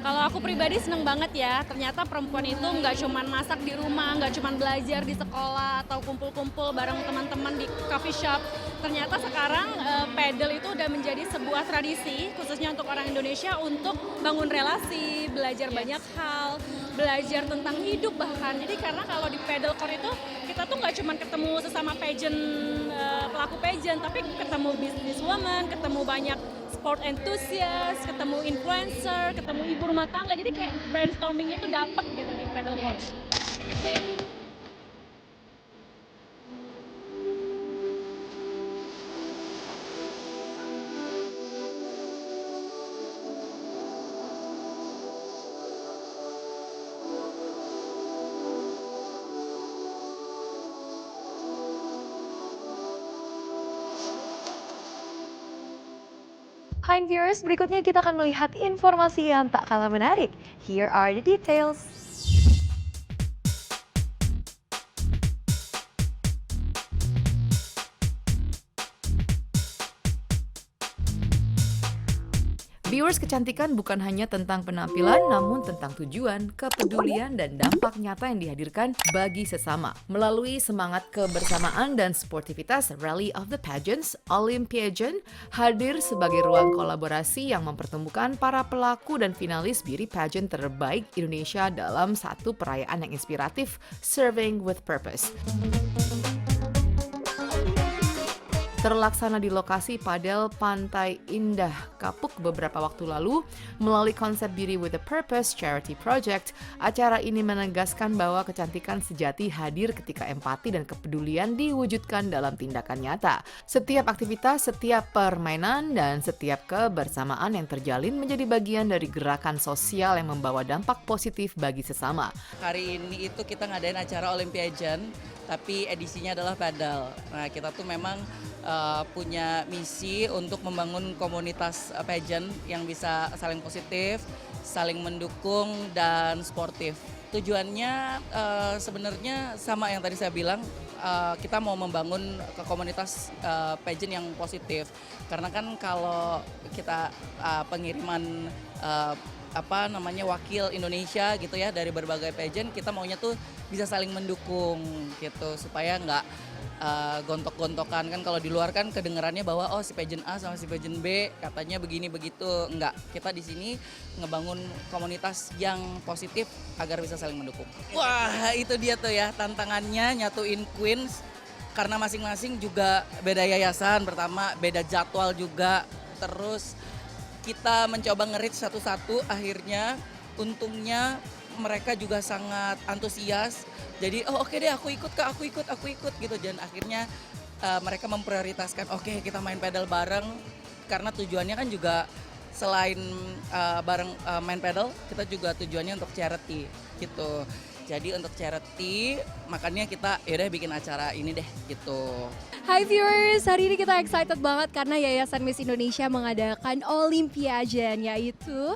Kalau aku pribadi seneng banget ya, ternyata perempuan itu nggak cuman masak di rumah, nggak cuman belajar di sekolah atau kumpul-kumpul bareng teman-teman di coffee shop. Ternyata sekarang pedal itu udah menjadi sebuah tradisi, khususnya untuk orang Indonesia untuk bangun relasi, belajar banyak hal, belajar tentang hidup bahkan. Jadi karena kalau di pedal core itu kita tuh nggak cuman ketemu sesama pageant, pelaku pageant, tapi ketemu businesswoman, ketemu banyak sport enthusiast, ketemu influencer, ketemu ibu rumah tangga, jadi kayak brainstormingnya tuh dapet gitu di pedal coach. Hai viewers, berikutnya kita akan melihat informasi yang tak kalah menarik. Here are the details. Viewers, kecantikan bukan hanya tentang penampilan, namun tentang tujuan, kepedulian, dan dampak nyata yang dihadirkan bagi sesama. Melalui semangat kebersamaan dan sportivitas, Rally of the Pageants, Olympiagen, hadir sebagai ruang kolaborasi yang mempertemukan para pelaku dan finalis beauty pageant terbaik Indonesia dalam satu perayaan yang inspiratif, Serving with Purpose. Terlaksana di lokasi padel Pantai Indah Kapuk beberapa waktu lalu, melalui konsep Beauty with a Purpose Charity Project, acara ini menegaskan bahwa kecantikan sejati hadir ketika empati dan kepedulian diwujudkan dalam tindakan nyata. Setiap aktivitas, setiap permainan, dan setiap kebersamaan yang terjalin menjadi bagian dari gerakan sosial yang membawa dampak positif bagi sesama. Hari ini itu kita ngadain acara Olympiagen, tapi edisinya adalah padel. Nah, kita tuh memang punya misi untuk membangun komunitas pageant yang bisa saling positif, saling mendukung, dan sportif. Tujuannya sebenarnya sama yang tadi saya bilang, kita mau membangun komunitas pageant yang positif. Karena kan kalau kita pengiriman wakil Indonesia gitu ya dari berbagai pageant, kita maunya tuh bisa saling mendukung gitu supaya nggak gontok-gontokan. Kan kalau di luar kan kedengarannya bahwa oh si pageant A sama si pageant B katanya begini begitu. Enggak, kita di sini ngebangun komunitas yang positif agar bisa saling mendukung. Wah, itu dia tuh ya tantangannya, nyatuin queens karena masing-masing juga beda yayasan, pertama beda jadwal juga. Terus kita mencoba ngerit satu-satu, akhirnya untungnya mereka juga sangat antusias. Jadi oh oke deh aku ikut gitu. Dan akhirnya mereka memprioritaskan oke, kita main pedal bareng. Karena tujuannya kan juga selain bareng main pedal, kita juga tujuannya untuk charity gitu. Jadi untuk charity makanya kita yaudah bikin acara ini deh gitu. Hai viewers, hari ini kita excited banget karena Yayasan Miss Indonesia mengadakan Olympiagen, yaitu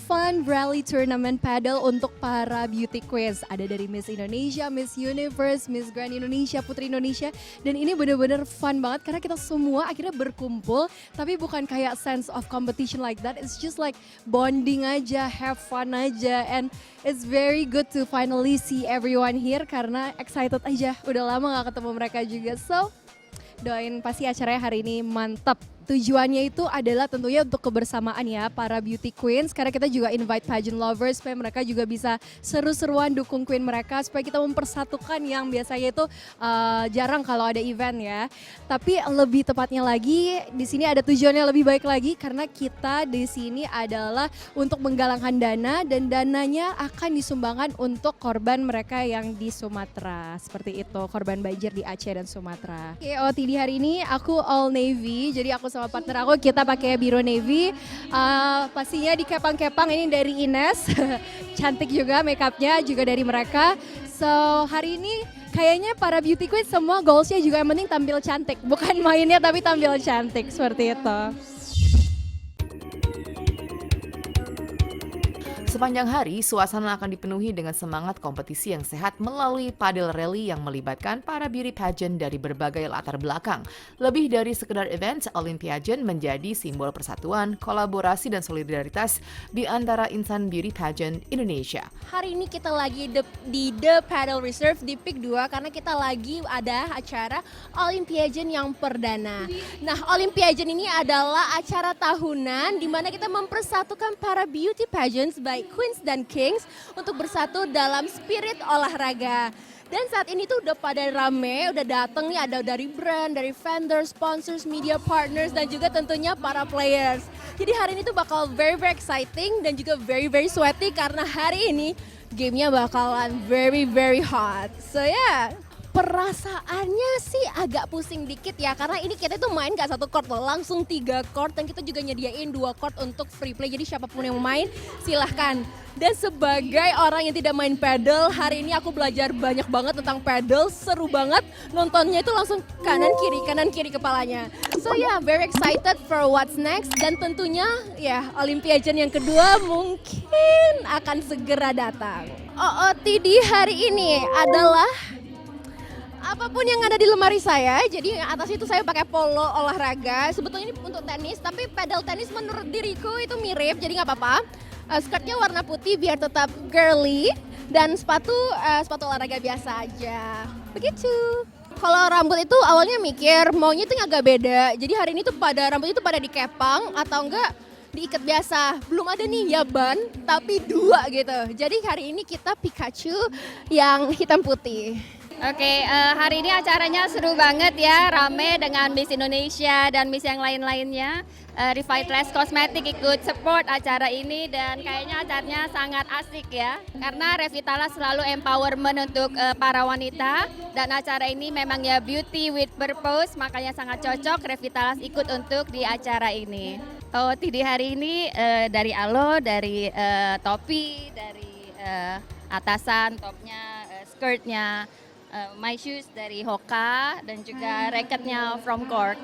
fun rally tournament paddle untuk para beauty queens. Ada dari Miss Indonesia, Miss Universe, Miss Grand Indonesia, Putri Indonesia. Dan ini bener-bener fun banget karena kita semua akhirnya berkumpul, tapi bukan kayak sense of competition like that. It's just like bonding aja, have fun aja. And it's very good to finally see everyone here karena excited aja. Udah lama gak ketemu mereka juga. So, doain pasti acaranya hari ini mantap. Tujuannya itu adalah tentunya untuk kebersamaan ya para beauty queens, karena kita juga invite pageant lovers supaya mereka juga bisa seru-seruan dukung queen mereka, supaya kita mempersatukan yang biasanya itu jarang kalau ada event ya. Tapi lebih tepatnya lagi di sini ada tujuannya lebih baik lagi karena kita di sini adalah untuk menggalangkan dana, dan dananya akan disumbangkan untuk korban mereka yang di Sumatera. Seperti itu, korban banjir di Aceh dan Sumatera. Oke, OOTD hari ini aku all navy, jadi aku sama partner aku kita pakai biru navy. Pastinya di kepang-kepang ini dari Ines. Cantik juga makeupnya juga dari mereka. So hari ini kayaknya para beauty queen semua goalsnya juga yang penting tampil cantik. Bukan mainnya tapi tampil cantik, seperti itu. Sepanjang hari, suasana akan dipenuhi dengan semangat kompetisi yang sehat melalui padel rally yang melibatkan para beauty pageant dari berbagai latar belakang. Lebih dari sekedar event, Olympiagen menjadi simbol persatuan, kolaborasi, dan solidaritas di antara insan beauty pageant Indonesia. Hari ini kita lagi di The Paddle Reserve di Peak 2 karena kita lagi ada acara Olympiagen yang perdana. Nah, Olympiagen ini adalah acara tahunan di mana kita mempersatukan para beauty pageants baik queens dan kings untuk bersatu dalam spirit olahraga. Dan saat ini tuh udah pada rame, udah dateng nih, ada dari brand, dari vendors, sponsors, media partners, dan juga tentunya para players. Jadi hari ini tuh bakal very exciting dan juga very sweaty karena hari ini gamenya bakalan very hot. So yeah, perasaannya sih agak pusing dikit ya karena ini kita tuh main gak satu court loh, langsung 3 court dan kita juga nyediain 2 court untuk free play, jadi siapapun yang mau main silahkan. Dan sebagai orang yang tidak main paddle, hari ini aku belajar banyak banget tentang paddle, seru banget nontonnya itu langsung kanan kiri kepalanya. So yeah, very excited for what's next dan tentunya ya Olympiagen yang kedua mungkin akan segera datang. OOTD hari ini adalah apapun yang ada di lemari saya, jadi atas itu saya pakai polo olahraga. Sebetulnya ini untuk tenis, tapi paddle tenis menurut diriku itu mirip, jadi nggak apa-apa. Skirtnya warna putih biar tetap girly dan sepatu olahraga biasa aja. Begitu. Kalau rambut itu awalnya mikir maunya itu agak beda. Jadi hari ini tuh rambut itu pada dikepang atau enggak diikat biasa. Belum ada nih ya ban, tapi 2 gitu. Jadi hari ini kita Pikachu yang hitam putih. Oke, hari ini acaranya seru banget ya, rame dengan Miss Indonesia dan Miss yang lain-lainnya. Revitalize Cosmetic ikut support acara ini dan kayaknya acaranya sangat asik ya. Karena Revitala selalu empowerment untuk para wanita dan acara ini memang ya beauty with purpose, makanya sangat cocok Revitala ikut untuk di acara ini. OOTD hari ini dari Alo, dari topi, dari atasan, topnya, skirtnya, My Shoes dari Hoka dan juga racketnya From Cork.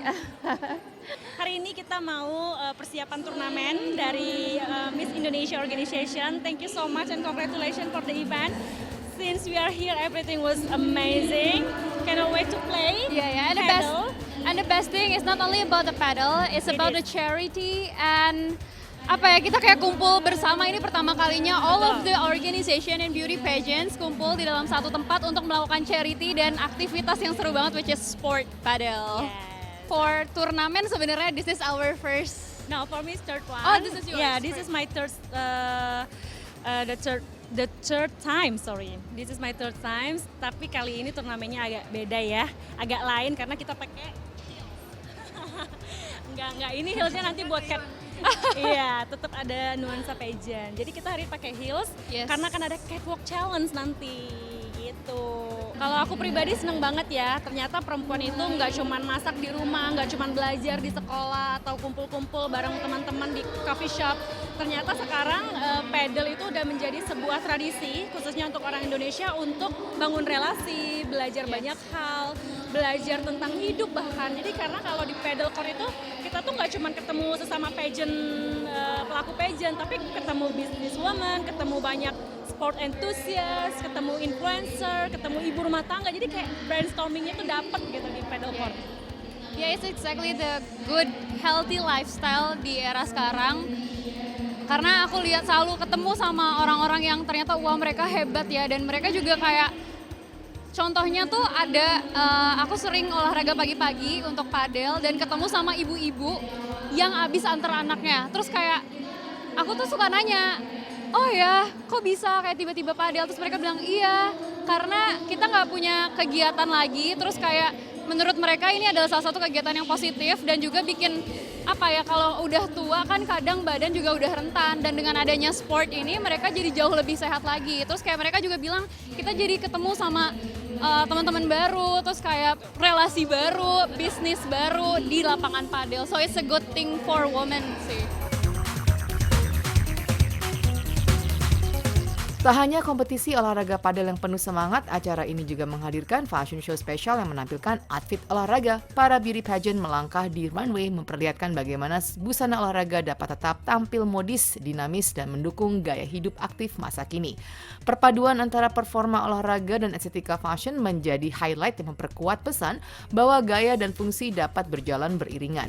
Hari ini kita mau persiapan turnamen dari Miss Indonesia Organization. Thank you so much and congratulations for the event. Since we are here, everything was amazing. Cannot wait to play. Yeah, paddle. and the best thing is not only about the paddle, it's about the charity and kita kayak kumpul bersama ini pertama kalinya all of the organization and beauty pageants kumpul di dalam satu tempat untuk melakukan charity dan aktivitas yang seru banget which is sport paddle. Yes. For turnamen sebenarnya this is our first. No, for me it's third one. Oh, this is yours. Yeah, this is my third, the third time, sorry. This is my third time, tapi kali ini turnamennya agak beda ya, agak lain karena kita pakai heels. Enggak, ini heelsnya nanti buat iya, tetap ada nuansa pageant. Jadi kita hari pakai heels karena kan ada catwalk challenge nanti gitu. Kalau aku pribadi seneng banget ya, ternyata perempuan itu nggak cuman masak di rumah, nggak cuman belajar di sekolah atau kumpul-kumpul bareng teman-teman di coffee shop. Ternyata sekarang paddle itu udah menjadi sebuah tradisi, khususnya untuk orang Indonesia untuk bangun relasi, belajar banyak hal, belajar tentang hidup bahkan. Jadi karena kalau di paddle court itu kita tuh nggak cuman ketemu sesama pageant, pelaku pageant, tapi ketemu businesswoman, ketemu banyak sport enthusiast, ketemu influencer, ketemu ibu rumah tangga, jadi kayak brainstormingnya tuh dapet gitu di paddle court. Yeah, it's exactly the good healthy lifestyle di era sekarang. Karena aku lihat selalu ketemu sama orang-orang yang ternyata wah mereka hebat ya dan mereka juga kayak contohnya tuh ada aku sering olahraga pagi-pagi untuk padel dan ketemu sama ibu-ibu yang abis antar anaknya. Terus kayak aku tuh suka nanya, oh ya kok bisa kayak tiba-tiba padel? Terus mereka bilang iya karena kita nggak punya kegiatan lagi. Terus kayak menurut mereka ini adalah salah satu kegiatan yang positif dan juga bikin kalau udah tua kan kadang badan juga udah rentan dan dengan adanya sport ini mereka jadi jauh lebih sehat lagi. Terus kayak mereka juga bilang kita jadi ketemu sama teman-teman baru, terus kayak relasi baru, bisnis baru di lapangan padel. So it's a good thing for women sih. Tak hanya kompetisi olahraga padel yang penuh semangat, acara ini juga menghadirkan fashion show spesial yang menampilkan outfit olahraga. Para beauty pageant melangkah di runway memperlihatkan bagaimana busana olahraga dapat tetap tampil modis, dinamis, dan mendukung gaya hidup aktif masa kini. Perpaduan antara performa olahraga dan estetika fashion menjadi highlight yang memperkuat pesan bahwa gaya dan fungsi dapat berjalan beriringan.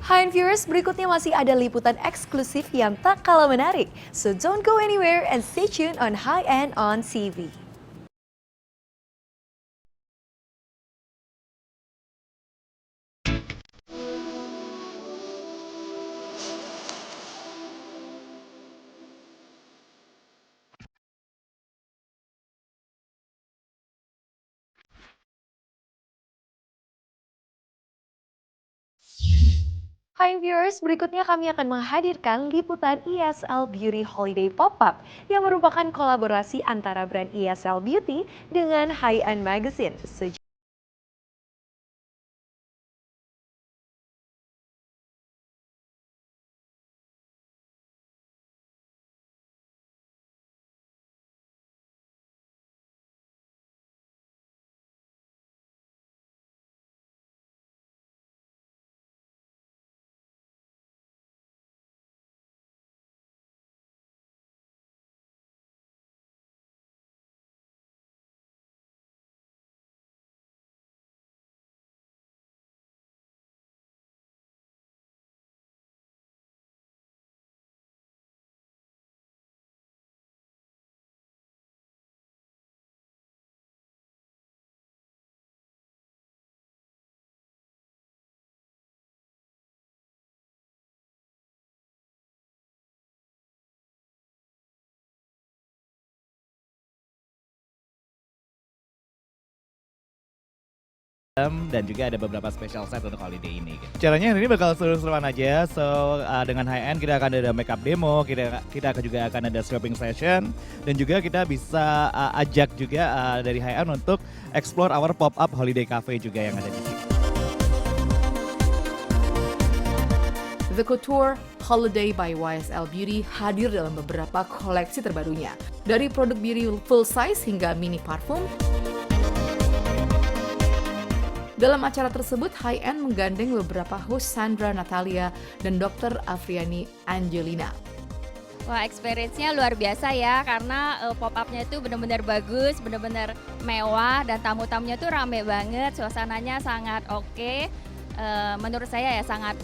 Hai viewers, berikutnya masih ada liputan eksklusif yang tak kalah menarik. So don't go anywhere and stay tuned on High End on TV. Hai viewers, berikutnya kami akan menghadirkan liputan ESL Beauty Holiday Pop-Up yang merupakan kolaborasi antara brand ESL Beauty dengan High End Magazine. Dan juga ada beberapa special set untuk holiday ini. Caranya hari ini bakal seru-seruan aja. So dengan high end kita akan ada makeup demo, kita juga akan ada shopping session, dan juga kita bisa ajak juga dari high end untuk explore our pop-up holiday cafe juga yang ada di sini. The Couture Holiday by YSL Beauty hadir dalam beberapa koleksi terbarunya. Dari produk beauty full size hingga mini parfum. Dalam acara tersebut, High End menggandeng beberapa host Sandra Natalia dan Dr. Afriani Angelina. Wah, experience-nya luar biasa ya, karena pop-up-nya itu benar-benar bagus, benar-benar mewah, dan tamu-tamunya tuh rame banget, suasananya sangat oke. Menurut saya ya sangat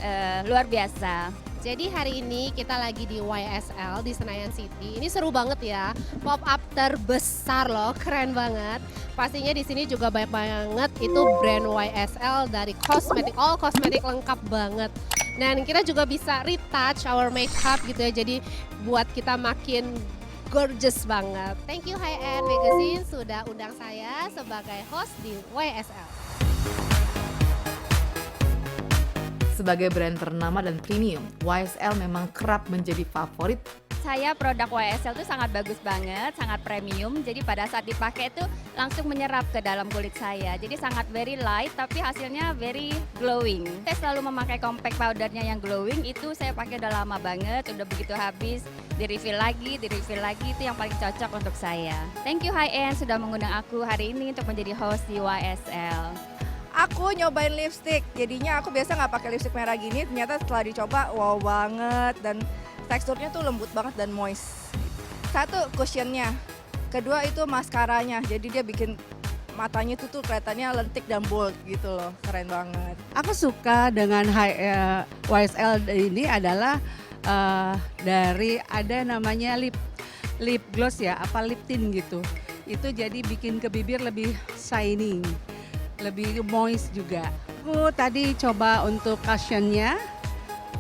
luar biasa. Jadi hari ini kita lagi di YSL di Senayan City. Ini seru banget ya, pop up terbesar loh, keren banget. Pastinya di sini juga banyak banget itu brand YSL dari kosmetik, all kosmetik lengkap banget. Dan kita juga bisa retouch our makeup gitu ya, jadi buat kita makin gorgeous banget. Thank you High End Magazine sudah undang saya sebagai host di YSL. Sebagai brand ternama dan premium, YSL memang kerap menjadi favorit. Saya produk YSL itu sangat bagus banget, sangat premium. Jadi pada saat dipakai itu langsung menyerap ke dalam kulit saya. Jadi sangat very light tapi hasilnya very glowing. Saya selalu memakai compact powdernya yang glowing, itu saya pakai udah lama banget, udah begitu habis di-refill lagi, itu yang paling cocok untuk saya. Thank you High End sudah mengundang aku hari ini untuk menjadi host di YSL. Aku nyobain lipstick, jadinya aku biasa nggak pakai lipstick merah gini, ternyata setelah dicoba wow banget, dan teksturnya tuh lembut banget dan moist. Satu, cushionnya. Kedua itu maskaranya, jadi dia bikin matanya itu tuh kelihatannya lentik dan bold gitu loh, keren banget. Aku suka dengan YSL ini adalah dari ada namanya lip gloss ya, apa lip tint gitu. Itu jadi bikin ke bibir lebih shining, lebih moist juga. Aku tadi coba untuk cushionnya,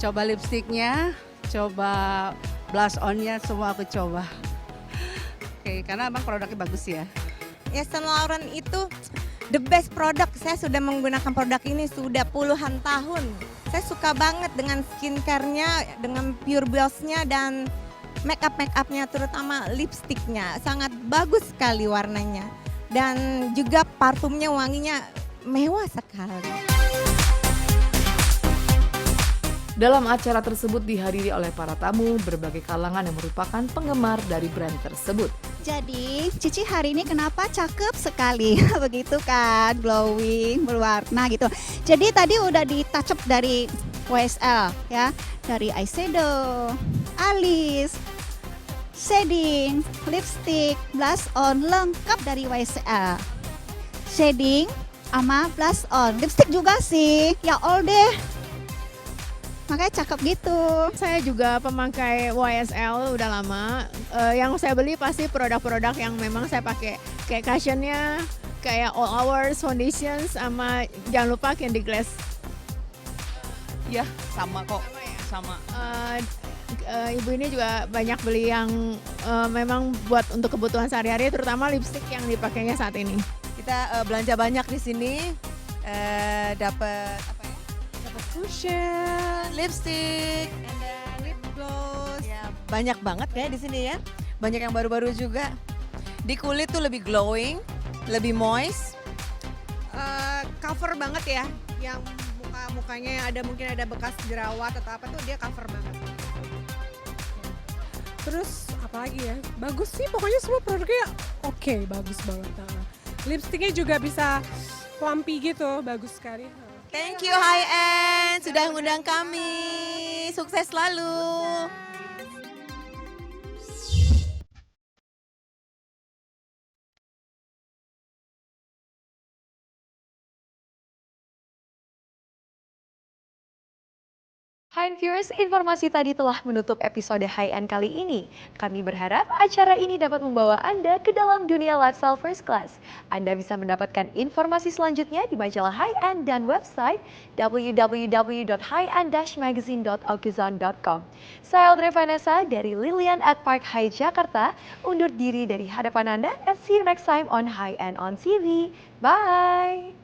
coba lipsticknya, coba blush onnya, semua aku coba. Oke, karena emang produknya bagus ya. Ya, Saint Laurent itu the best produk. Saya sudah menggunakan produk ini sudah puluhan tahun. Saya suka banget dengan skincare-nya, dengan pure blush-nya, dan make upnya terutama lipstiknya sangat bagus sekali warnanya. Dan juga parfumnya wanginya mewah sekali. Dalam acara tersebut dihadiri oleh para tamu berbagai kalangan yang merupakan penggemar dari brand tersebut. Jadi Cici hari ini kenapa cakep sekali begitu kan, glowing, berwarna gitu. Jadi tadi udah di touch up dari YSL ya, dari eyeshadow, alis, shading, lipstick, blush on lengkap dari YSL. Shading sama blush on, lipstick juga sih, ya all deh. Makanya cakep gitu. Saya juga pemakai YSL udah lama. Yang saya beli pasti produk-produk yang memang saya pakai. Kayak cushionnya, kayak All Hours, foundations, sama jangan lupa Candy Glass. Ya, sama kok. Sama. Ibu ini juga banyak beli yang memang buat untuk kebutuhan sehari-hari, terutama lipstick yang dipakainya saat ini. Kita belanja banyak di sini, dapat apa ya? Dapat cushion, lipstick, and then lip gloss. Ya, banyak banget kayak di sini ya. Banyak yang baru-baru juga. Di kulit tuh lebih glowing, lebih moist. Cover banget ya, yang mukanya mungkin ada bekas jerawat atau apa tuh dia cover banget. Terus apalagi ya, bagus sih pokoknya semua produknya oke, bagus banget. Lipstiknya juga bisa plumpy gitu, bagus sekali. Thank you High End sudah mengundang kami. Sukses selalu. Hai viewers, informasi tadi telah menutup episode High End kali ini. Kami berharap acara ini dapat membawa Anda ke dalam dunia lifestyle first class. Anda bisa mendapatkan informasi selanjutnya di majalah High End dan website www.highendmagazine.okuzon.com. Saya Audrey Vanessa dari Lilian at Park High Jakarta, undur diri dari hadapan Anda and see you next time on High End on TV. Bye!